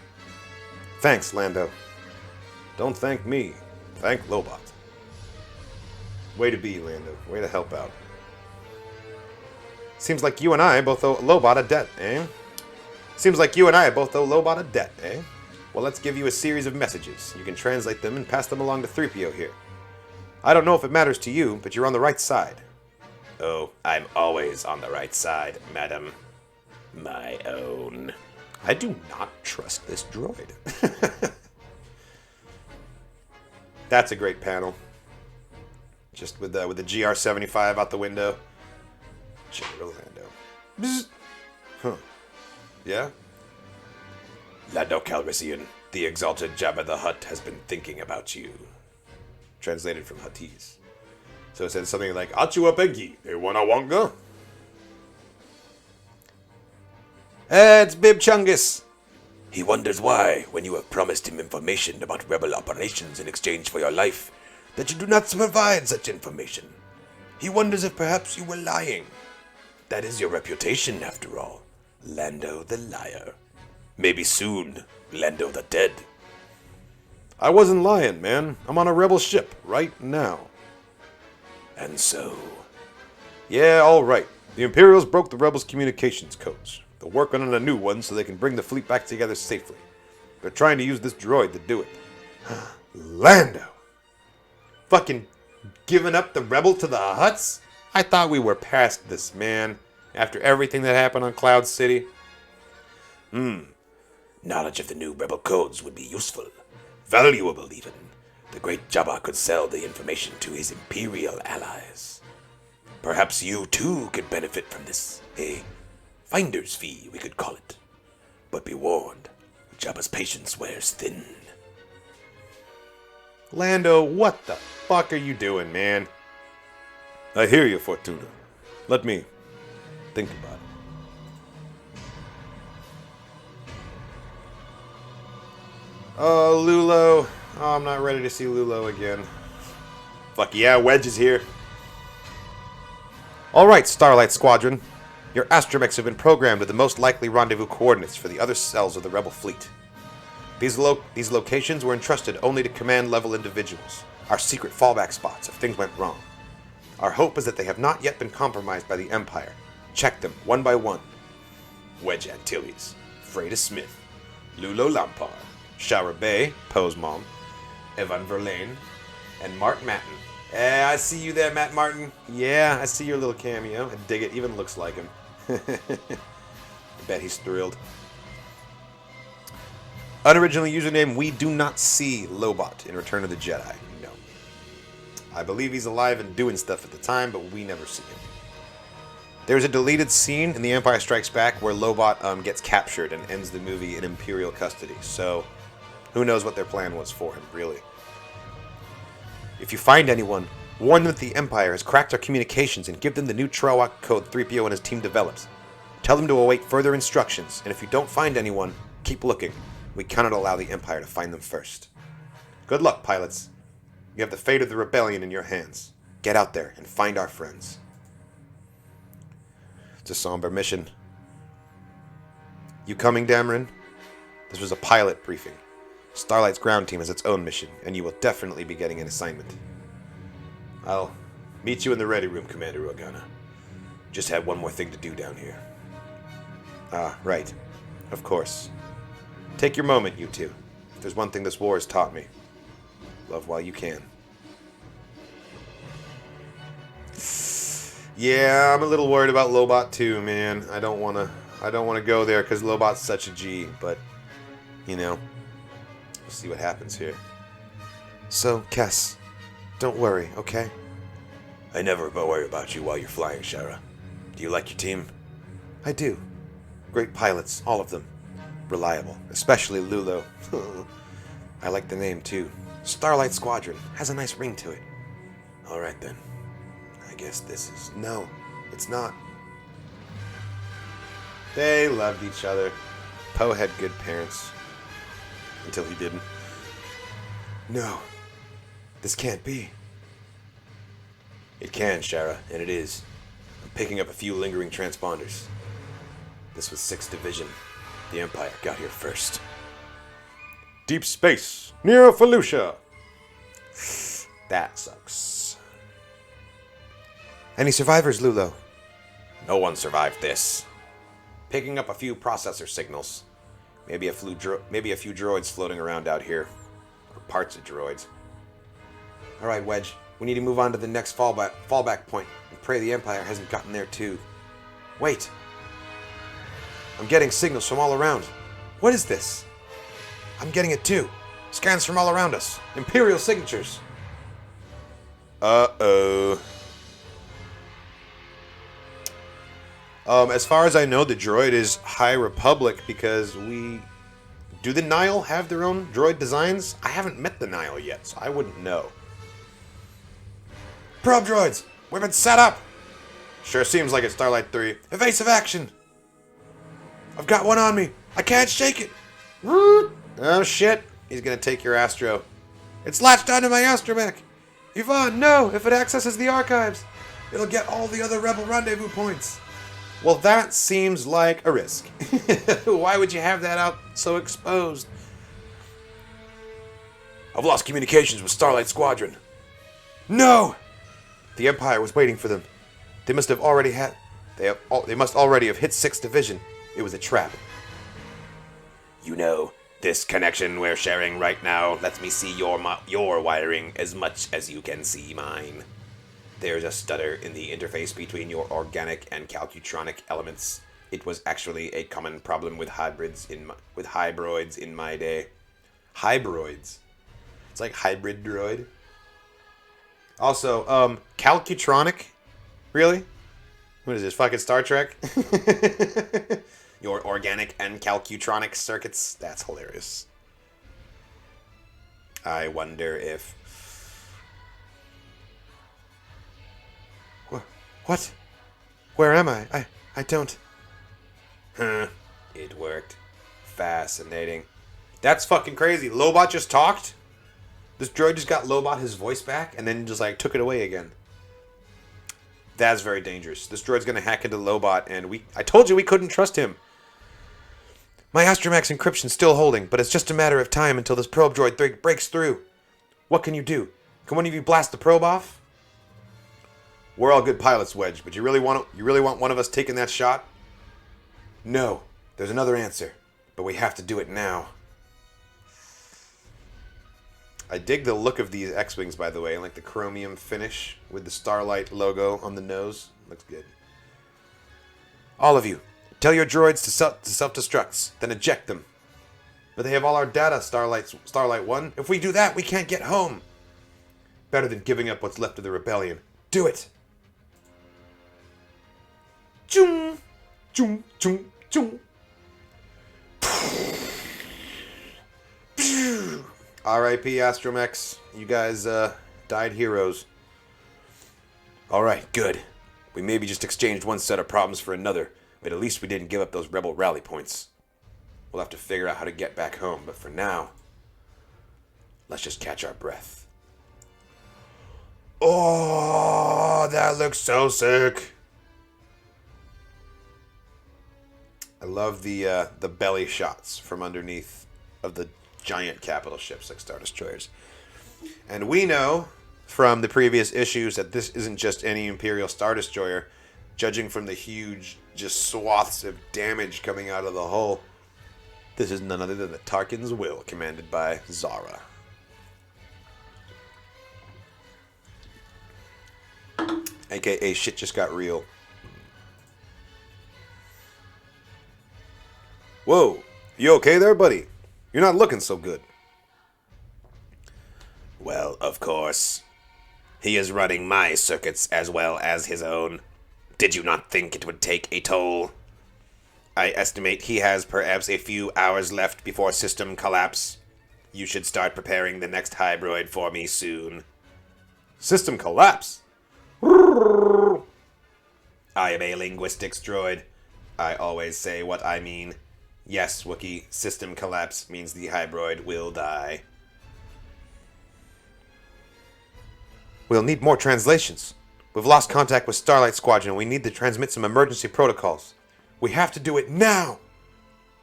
Thanks, Lando. Don't thank me. Thank Lobot. Way to be, Lando. Way to help out. Seems like you and I both owe Lobot a debt, eh? Seems like you and I both owe Lobot a debt, eh? Well, let's give you a series of messages. You can translate them and pass them along to 3PO here. I don't know if it matters to you, but you're on the right side. Oh, I'm always on the right side, madam. My own. I do not trust this droid. That's a great panel. Just with the GR75 out the window. General Lando. Bzz. Huh. Yeah? Lando Calrissian, the exalted Jabba the Hutt has been thinking about you. Translated from Huttese. So it said something like, Achua Peggy, they wanna wonga? It's Bib Chungus. He wonders why, when you have promised him information about rebel operations in exchange for your life, that you do not provide such information. He wonders if perhaps you were lying. That is your reputation, after all. Lando the liar. Maybe soon, Lando the dead. I wasn't lying, man. I'm on a rebel ship right now. And so? Yeah, all right. The Imperials broke the rebels' communications codes. They're working on a new one so they can bring the fleet back together safely. They're trying to use this droid to do it. Lando! Fucking giving up the rebel to the Hutts? I thought we were past this, man. After everything that happened on Cloud City. Knowledge of the new rebel codes would be useful. Valuable, even. The great Jabba could sell the information to his Imperial allies. Perhaps you, too, could benefit from this. A finder's fee, we could call it. But be warned, Jabba's patience wears thin. Lando, what the fuck are you doing, man? I hear you, Fortuna. Let me think about it. Oh, Lulo. Oh, I'm not ready to see Lulo again. Fuck yeah, Wedge is here. Alright, Starlight Squadron. Your astromechs have been programmed with the most likely rendezvous coordinates for the other cells of the Rebel fleet. These locations were entrusted only to command-level individuals, our secret fallback spots if things went wrong. Our hope is that they have not yet been compromised by the Empire. Check them, one by one. Wedge Antilles, Freda Smith, Lulo Lampard, Shara Bay, Poe's mom, Evan Verlaine, and Mark Matten. I see you there, Matt Martin. Yeah, I see your little cameo. I dig it. Even looks like him. I bet he's thrilled. Unoriginal username, we do not see Lobot in Return of the Jedi. No. I believe he's alive and doing stuff at the time, but we never see him. There's a deleted scene in The Empire Strikes Back where Lobot gets captured and ends the movie in Imperial custody. So, who knows what their plan was for him, really. If you find anyone, warn them that the Empire has cracked our communications and give them the new Trawak code 3PO and his team develops. Tell them to await further instructions, and if you don't find anyone, keep looking. We cannot allow the Empire to find them first. Good luck, pilots. You have the fate of the rebellion in your hands. Get out there and find our friends. It's a somber mission. You coming, Dameron? This was a pilot briefing. Starlight's ground team has its own mission, and you will definitely be getting an assignment. I'll meet you in the ready room, Commander Organa. Just had one more thing to do down here. Ah, right. Of course. Take your moment, you two. If there's one thing this war has taught me, love while you can. Yeah, I'm a little worried about Lobot too, man. I don't want to go there because Lobot's such a G, but you know, we'll see what happens here. So, Kess, don't worry, okay? I never worry about you while you're flying, Shara. Do you like your team? I do. Great pilots, all of them. Reliable, especially Lulo. I like the name too. Starlight Squadron has a nice ring to it. All right then. I guess this is... No, it's not. They loved each other. Poe had good parents. Until he didn't. No. This can't be. It can, Shara, and it is. I'm picking up a few lingering transponders. This was 6th Division. The Empire got here first. Deep space, near Felucia. That sucks. Any survivors, Lulo? No one survived this. Picking up a few processor signals. Maybe a few droids floating around out here. Or parts of droids. Alright, Wedge. We need to move on to the next fallback point and pray the Empire hasn't gotten there too. Wait. I'm getting signals from all around. What is this? I'm getting it too. Scans from all around us. Imperial signatures. Uh-oh. As far as I know, the droid is High Republic because we... Do the Nile have their own droid designs? I haven't met the Nile yet, so I wouldn't know. Probe droids! We've been set up! Sure seems like it's Starlight 3. Evasive action! I've got one on me! I can't shake it! Oh shit! He's gonna take your Astro. It's latched onto my astromech! Yvonne, no! If it accesses the archives, it'll get all the other rebel rendezvous points. Well, that seems like a risk. Why would you have that out so exposed? I've lost communications with Starlight Squadron. No! The Empire was waiting for them. They must have already had... They must already have hit 6th Division. It was a trap. You know, this connection we're sharing right now lets me see your wiring as much as you can see mine. There's a stutter in the interface between your organic and calcutronic elements. It was actually a common problem with hybroids in my day. Hybroids. It's like hybrid droid. Also, calcutronic? Really? What is this, fucking Star Trek? Your organic and calcutronic circuits? That's hilarious. I wonder if... What? Where am I? I don't... Huh. It worked. Fascinating. That's fucking crazy. Lobot just talked? This droid just got Lobot his voice back and then just like took it away again. That's very dangerous. This droid's gonna hack into Lobot and I told you we couldn't trust him. My astromech's encryption's still holding, but it's just a matter of time until this probe droid breaks through. What can you do? Can one of you blast the probe off? We're all good pilots, Wedge, but you really want one of us taking that shot? No. There's another answer, but we have to do it now. I dig the look of these X-Wings, by the way. I like the chromium finish with the Starlight logo on the nose. Looks good. All of you, tell your droids to self-destruct, then eject them. But they have all our data, Starlight 1. If we do that, we can't get home. Better than giving up what's left of the rebellion. Do it! Chung! Chung! Chung! Chung! R.I.P. Astromex. You guys, died heroes. Alright, good. We maybe just exchanged one set of problems for another, but at least we didn't give up those rebel rally points. We'll have to figure out how to get back home, but for now, let's just catch our breath. Oh, that looks so sick. I love the belly shots from underneath of the giant capital ships like Star Destroyers. And we know from the previous issues that this isn't just any Imperial Star Destroyer. Judging from the huge just swaths of damage coming out of the hull, this is none other than the Tarkin's Will, commanded by Zara. AKA shit just got real. Whoa, you okay there, buddy? You're not looking so good. Well, of course. He is running my circuits as well as his own. Did you not think it would take a toll? I estimate he has perhaps a few hours left before system collapse. You should start preparing the next hybrid for me soon. System collapse? I am a linguistics droid. I always say what I mean. Yes, Wookiee, system collapse means the hybrid will die. We'll need more translations. We've lost contact with Starlight Squadron and we need to transmit some emergency protocols. We have to do it now!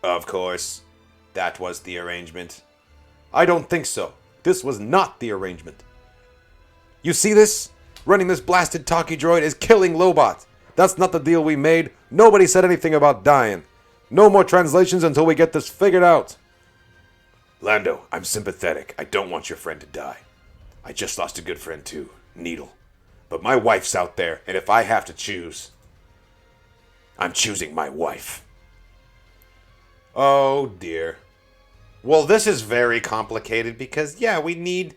Of course. That was the arrangement. I don't think so. This was not the arrangement. You see this? Running this blasted talkie droid is killing Lobot. That's not the deal we made. Nobody said anything about dying. No more translations until we get this figured out. Lando, I'm sympathetic. I don't want your friend to die. I just lost a good friend too, Needle. But my wife's out there, and if I have to choose, I'm choosing my wife. Oh dear. Well, this is very complicated because, yeah, we need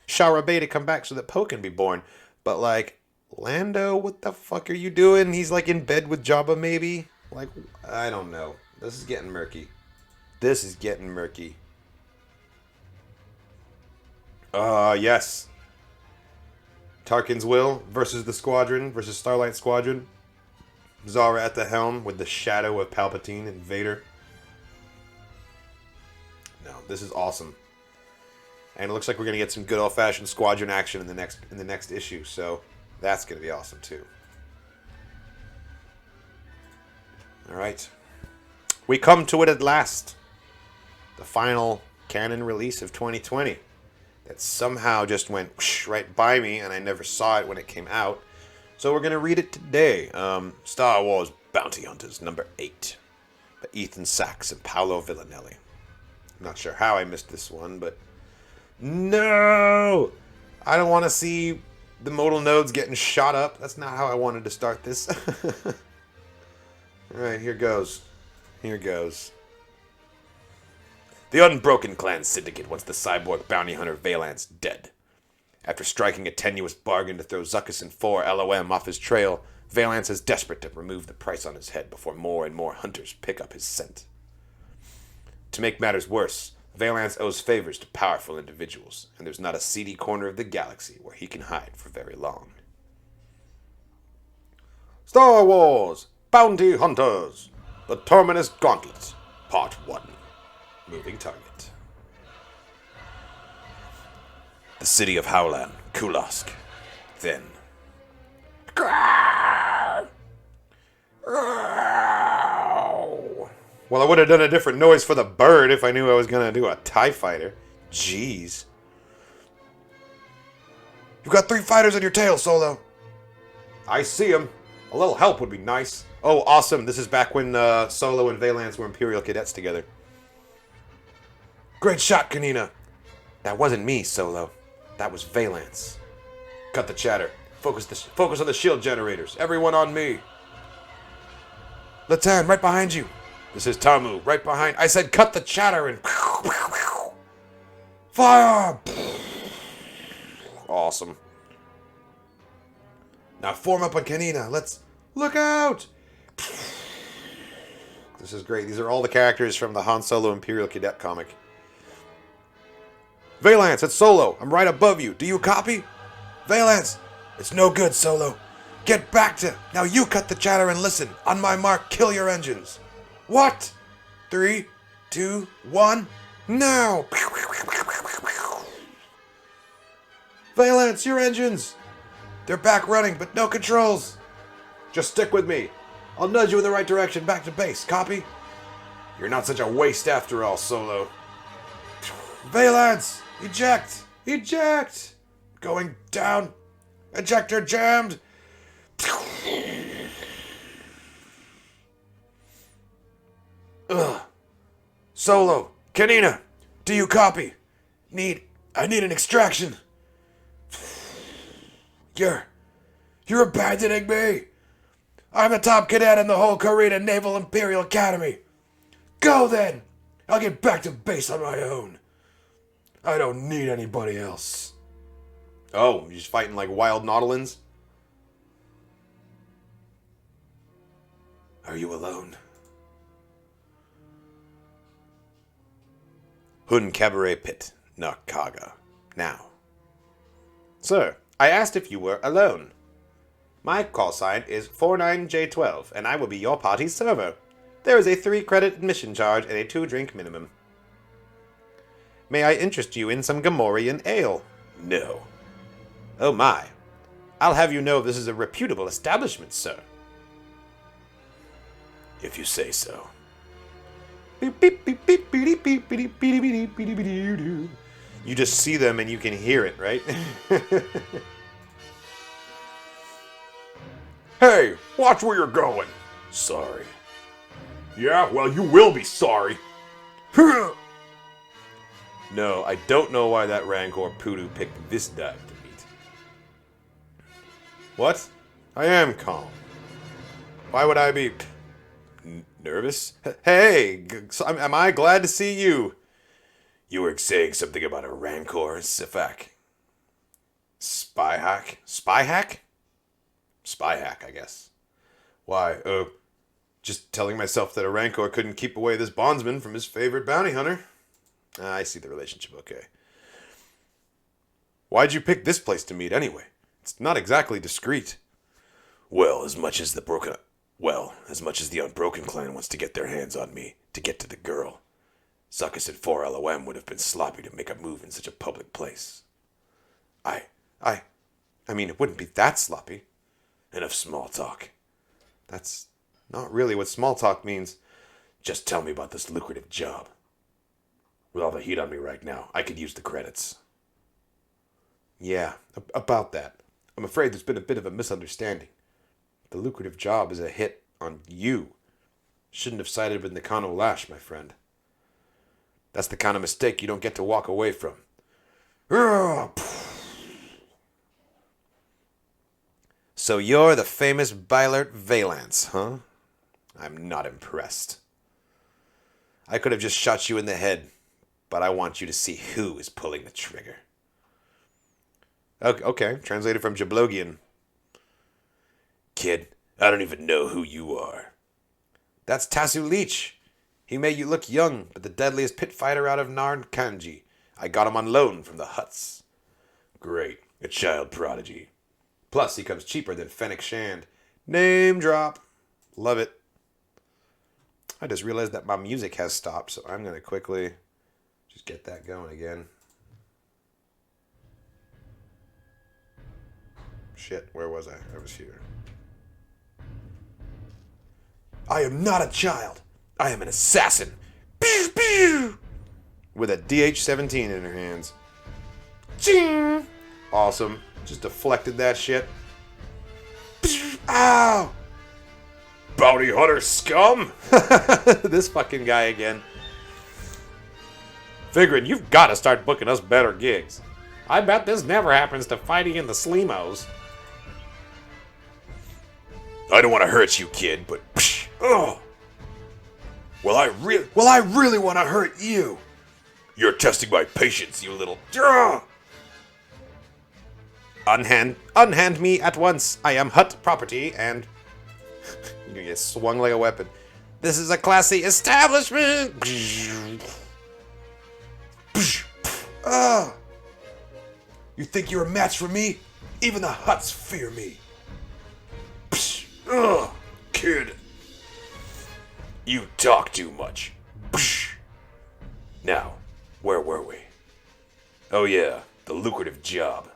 Shara Bay to come back so that Poe can be born. But, like, Lando, what the fuck are you doing? He's, like, in bed with Jabba, maybe? Like, I don't know. This is getting murky. This is getting murky. Yes. Tarkin's Will versus the Squadron versus Starlight Squadron. Zara at the helm with the shadow of Palpatine and Vader. No, this is awesome. And it looks like we're going to get some good old-fashioned Squadron action in the next issue, so that's going to be awesome too. All right. We come to it at last. The final canon release of 2020 that somehow just went whoosh, right by me, and I never saw it when it came out. So we're going to read it today. Star Wars Bounty Hunters, number 8, by Ethan Sachs and Paolo Villanelli. I'm not sure how I missed this one, but no! I don't want to see the modal nodes getting shot up. That's not how I wanted to start this. Alright, here goes. Here goes. The Unbroken Clan Syndicate wants the cyborg bounty hunter Valance dead. After striking a tenuous bargain to throw Zuckuss and 4 LOM off his trail, Valance is desperate to remove the price on his head before more and more hunters pick up his scent. To make matters worse, Valance owes favors to powerful individuals, and there's not a seedy corner of the galaxy where he can hide for very long. Star Wars Bounty Hunters, The Terminus Gauntlet, Part 1. Moving target. The city of Howlan, Kulosk. Then. Well, I would have done a different noise for the bird if I knew I was going to do a TIE fighter. Jeez. You've got 3 fighters on your tail, Solo. I see them. A little help would be nice. Oh, awesome. This is back when Solo and Valance were Imperial cadets together. Great shot, Kanina. That wasn't me, Solo. That was Valance. Cut the chatter. Focus on the shield generators. Everyone on me. Latan, right behind you. This is Tamu, right behind. I said cut the chatter and... Fire! Awesome. Now form up on Kanina. Let's... Look out! This is great. These are all the characters from the Han Solo Imperial Cadet comic. Valance, it's Solo. I'm right above you. Do you copy? Valance, it's no good, Solo. Get back to... Now you cut the chatter and listen. On my mark, kill your engines. What? 3, 2, 1, now! Valance, your engines! They're back running, but no controls. Just stick with me. I'll nudge you in the right direction, back to base. Copy? You're not such a waste after all, Solo. Valance! Eject! Eject! Going down. Ejector jammed. Ugh. Solo! Kanina! Do you copy? I need an extraction. You're abandoning me. I'm the top cadet in the whole Korean Naval Imperial Academy. Go then. I'll get back to base on my own. I don't need anybody else. Oh, you're just fighting like wild Nautilans? Are you alone? Hun Cabaret Pit, Nakaga. Now. Sir, I asked if you were alone. My call sign is 49J12, and I will be your party's server. There is a 3-credit admission charge and a 2-drink minimum. May I interest you in some Gamorrean ale? No. Oh my. I'll have you know this is a reputable establishment, sir. If you say so. You just see them and you can hear it, right? Hey, watch where you're going. Sorry. Yeah, well, you will be sorry. No, I don't know why that Rancor Poodoo picked this dive to meet. What? I am calm. Why would I be... nervous? Hey, am I glad to see you? You were saying something about a Rancor, Sifak. Spy hack? Spy hack? Spy hack, I guess. Why, just telling myself that a Rancor couldn't keep away this bondsman from his favorite bounty hunter. I see the relationship, okay. Why'd you pick this place to meet anyway? It's not exactly discreet. Well, as much as the Unbroken clan wants to get their hands on me to get to the girl, Zuckus and 4LOM would have been sloppy to make a move in such a public place. I mean, it wouldn't be that sloppy. Enough small talk. That's not really what small talk means. Just tell me about this lucrative job. With all the heat on me right now, I could use the credits. Yeah, about that. I'm afraid there's been a bit of a misunderstanding. The lucrative job is a hit on you. Shouldn't have sided with Nakano Lash, my friend. That's the kind of mistake you don't get to walk away from. So you're the famous Bylert Valance, huh? I'm not impressed. I could have just shot you in the head, but I want you to see who is pulling the trigger. Okay, translated from Jablogian. Kid, I don't even know who you are. That's Tasu Leech. He made you look young, but the deadliest pit fighter out of Narn Kanji. I got him on loan from the Hutts. Great, a child prodigy. Plus, he comes cheaper than Fennec Shand. Name drop. Love it. I just realized that my music has stopped, so I'm going to quickly just get that going again. Shit, where was I? I was here. I am not a child. I am an assassin. Pew, pew! With a DH-17 in her hands. Ching! Awesome. Just deflected that shit. Ow! Bounty hunter scum! This fucking guy again. Figuring you've got to start booking us better gigs. I bet this never happens to fighting in the Sleemos. I don't want to hurt you, kid, but oh. Well, I really want to hurt you. You're testing my patience, you little. Unhand me at once. I am Hutt property, and you get swung like a weapon. This is a classy establishment. You think you're a match for me? Even the Hutts fear me. Kid. You talk too much. Now, where were we? Oh yeah, the lucrative job.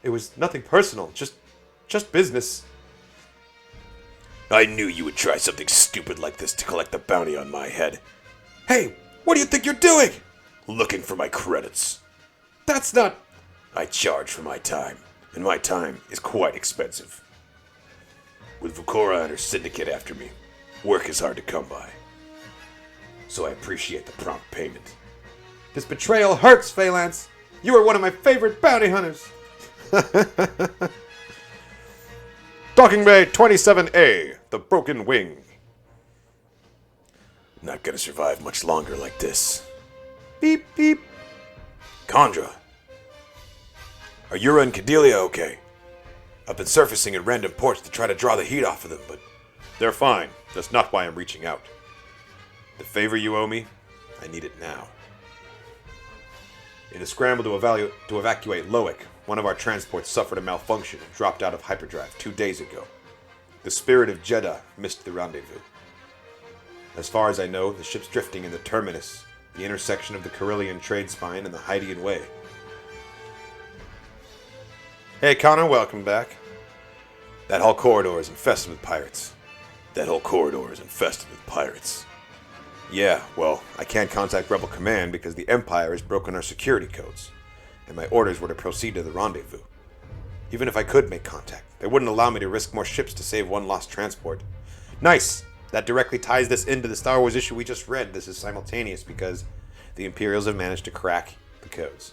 It was nothing personal, just business. I knew you would try something stupid like this to collect the bounty on my head. Hey, what do you think you're doing? Looking for my credits. That's not... I charge for my time, and my time is quite expensive. With Vukora and her syndicate after me, work is hard to come by. So I appreciate the prompt payment. This betrayal hurts, Valance. You are one of my favorite bounty hunters. Docking Bay 27A, the Broken Wing. Not gonna survive much longer like this. Beep, beep. Condra. Are Yura and Cadelia okay? I've been surfacing at random ports to try to draw the heat off of them, but... They're fine. That's not why I'm reaching out. The favor you owe me, I need it now. In a scramble to evacuate Loic, one of our transports suffered a malfunction and dropped out of hyperdrive 2 days ago. The spirit of Jedi missed the rendezvous. As far as I know, the ship's drifting in the terminus, the intersection of the Carillion trade spine and the Hydean Way. Hey Connor, welcome back. That whole corridor is infested with pirates. That whole corridor is infested with pirates. Yeah, well, I can't contact Rebel Command because the Empire has broken our security codes, and my orders were to proceed to the rendezvous. Even if I could make contact, they wouldn't allow me to risk more ships to save one lost transport. Nice! That directly ties this into the Star Wars issue we just read. This is simultaneous because the Imperials have managed to crack the codes.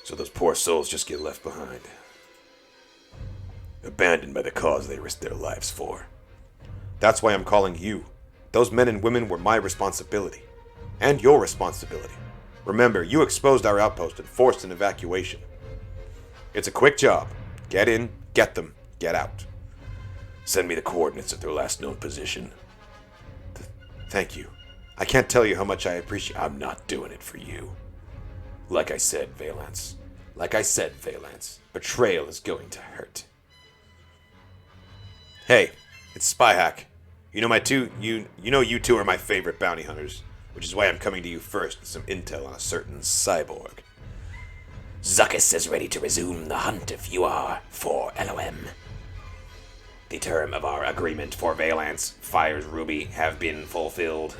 So those poor souls just get left behind. Abandoned by the cause they risked their lives for. That's why I'm calling you. Those men and women were my responsibility. And your responsibility. Remember, you exposed our outpost and forced an evacuation. It's a quick job. Get in, get them, get out. Send me the coordinates of their last known position. Thank you. I can't tell you how much I appreciate... I'm not doing it for you. Like I said, Valance. Betrayal is going to hurt. Hey, it's Spyhack. You know you two are my favorite bounty hunters, which is why I'm coming to you first with some intel on a certain cyborg. Zuckuss is ready to resume the hunt if you are, for LOM. The term of our agreement for Valance, Fires Ruby, have been fulfilled.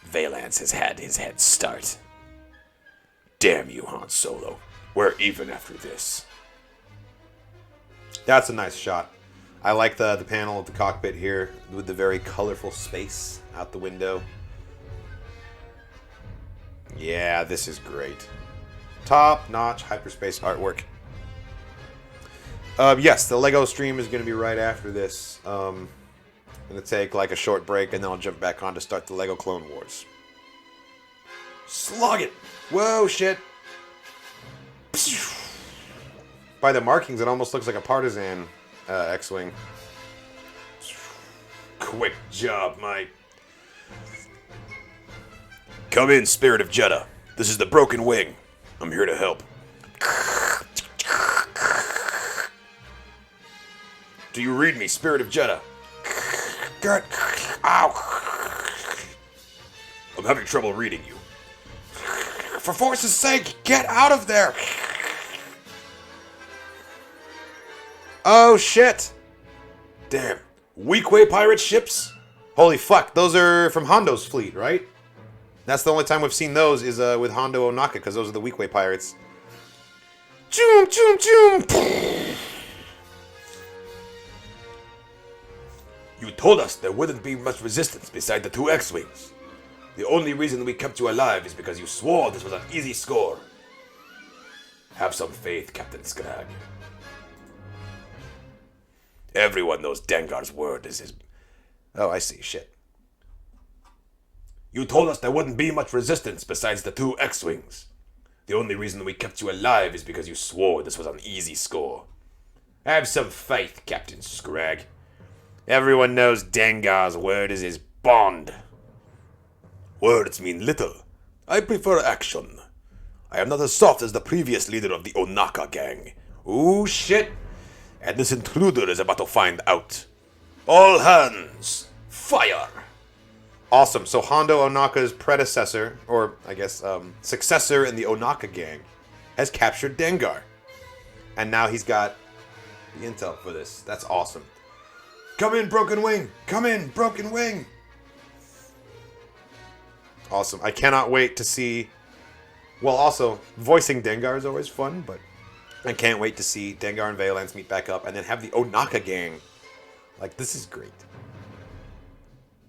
Valance has had his head start. Damn you, Han Solo. We're even after this. That's a nice shot. I like the panel of the cockpit here with the very colorful space out the window. Yeah, this is great. Top-notch hyperspace artwork. Yes, the Lego stream is going to be right after this. I'm going to take like a short break and then I'll jump back on to start the Lego Clone Wars. Slug it! Whoa, shit! By the markings, it almost looks like a partisan X-Wing. Quick job, mate. Come in, Spirit of Jedi. This is the Broken Wing. I'm here to help. Do you read me, Spirit of Jedi? Good. Ow. I'm having trouble reading you. For force's sake, get out of there! Oh, shit! Damn. Weequay pirate ships? Holy fuck, those are from Hondo's fleet, right? That's the only time we've seen those is with Hondo Onaka, because those are the Weequay pirates. Choom, choom, choom! You told us there wouldn't be much resistance beside the two X-Wings. The only reason we kept you alive is because you swore this was an easy score. Have some faith, Captain Scrag. Everyone knows Dengar's word is his... Oh, I see. Shit. You told us there wouldn't be much resistance besides the two X-Wings. The only reason we kept you alive is because you swore this was an easy score. Have some faith, Captain Scrag. Everyone knows Dengar's word is his bond. Words mean little. I prefer action. I am not as soft as the previous leader of the Onaka gang. Ooh, shit. And this intruder is about to find out. All hands, fire! Awesome. So Hondo Onaka's predecessor, or I guess successor in the Onaka gang, has captured Dengar. And now he's got the intel for this. That's awesome. Come in, Broken Wing! Come in, Broken Wing! Awesome. I cannot wait to see... Well, also, voicing Dengar is always fun, but I can't wait to see Dengar and Valance meet back up and then have the Onaka gang. Like, this is great.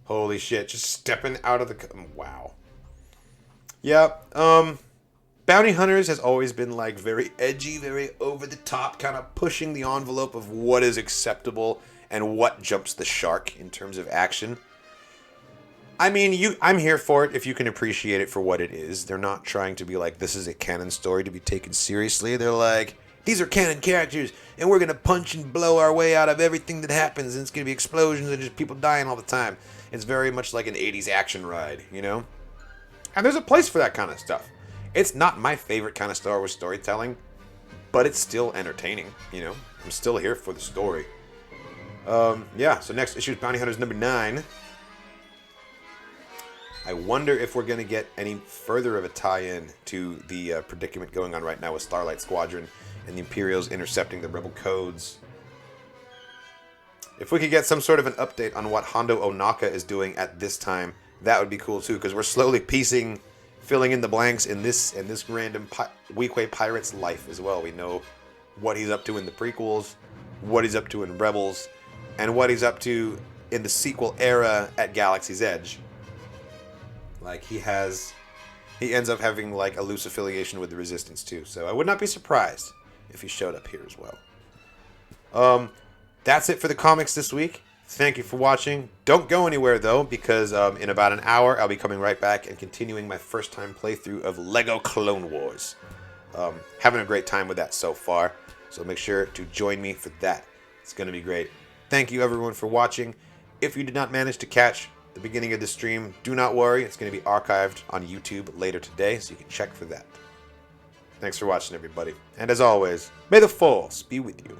Holy shit, just stepping out of the... Wow. Yeah, Bounty Hunters has always been, like, very edgy, very over-the-top, kind of pushing the envelope of what is acceptable and what jumps the shark in terms of action. I mean, I'm here for it if you can appreciate it for what it is. They're not trying to be like, this is a canon story to be taken seriously. They're like, these are canon characters, and we're going to punch and blow our way out of everything that happens, and it's going to be explosions and just people dying all the time. It's very much like an 80s action ride, you know? And there's a place for that kind of stuff. It's not my favorite kind of Star Wars storytelling, but it's still entertaining, you know? I'm still here for the story. Yeah, so next issue is Bounty Hunters number 9. I wonder if we're going to get any further of a tie-in to the predicament going on right now with Starlight Squadron and the Imperials intercepting the Rebel codes. If we could get some sort of an update on what Hondo Onaka is doing at this time, that would be cool too, because we're slowly filling in the blanks in this random Weequay pirate's life as well. We know what he's up to in the prequels, what he's up to in Rebels, and what he's up to in the sequel era at Galaxy's Edge. Like, he ends up having, like, a loose affiliation with the Resistance, too. So I would not be surprised if he showed up here as well. That's it for the comics this week. Thank you for watching. Don't go anywhere, though, because in about an hour, I'll be coming right back and continuing my first-time playthrough of LEGO Clone Wars. Having a great time with that so far, so make sure to join me for that. It's going to be great. Thank you, everyone, for watching. If you did not manage to catch the beginning of the stream, do not worry. It's going to be archived on YouTube later today, so you can check for that. Thanks for watching, everybody. And as always, may the Force be with you.